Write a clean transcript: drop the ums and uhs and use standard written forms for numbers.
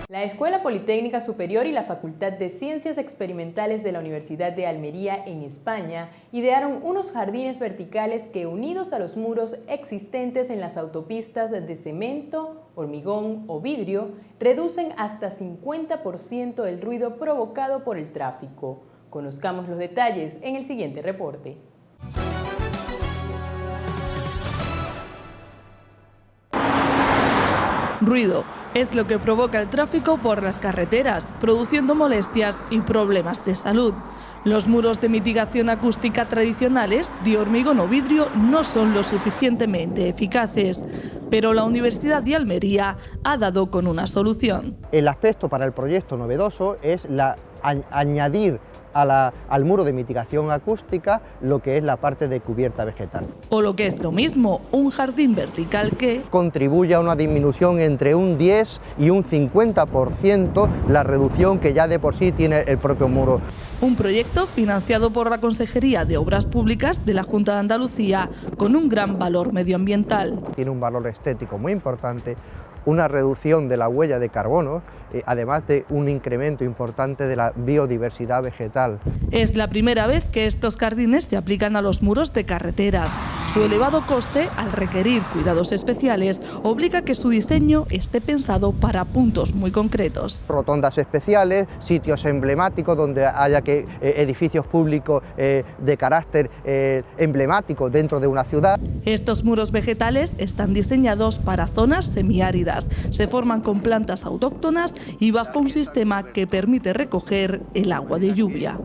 La Escuela Politécnica Superior y la Facultad de Ciencias Experimentales de la Universidad de Almería, en España, idearon unos jardines verticales que, unidos a los muros existentes en las autopistas de cemento, hormigón o vidrio, reducen hasta 50% el ruido provocado por el tráfico. Conozcamos los detalles en el siguiente reporte. Ruido es lo que provoca el tráfico por las carreteras, produciendo molestias y problemas de salud. Los muros de mitigación acústica tradicionales, de hormigón o vidrio, no son lo suficientemente eficaces, pero la Universidad de Almería ha dado con una solución. El aspecto para el proyecto novedoso es añadir al muro de mitigación acústica lo que es la parte de cubierta vegetal. O lo que es lo mismo, un jardín vertical que contribuye a una disminución entre un 10 y un 50% la reducción que ya de por sí tiene el propio muro. Un proyecto financiado por la Consejería de Obras Públicas de la Junta de Andalucía con un gran valor medioambiental. Tiene un valor estético muy importante, una reducción de la huella de carbono, además de un incremento importante de la biodiversidad vegetal. Es la primera vez que estos jardines se aplican a los muros de carreteras. Su elevado coste, al requerir cuidados especiales, obliga a que su diseño esté pensado para puntos muy concretos. Rotondas especiales, sitios emblemáticos donde haya edificios públicos de carácter emblemático dentro de una ciudad. Estos muros vegetales están diseñados para zonas semiáridas. Se forman con plantas autóctonas y bajo un sistema que permite recoger el agua de lluvia.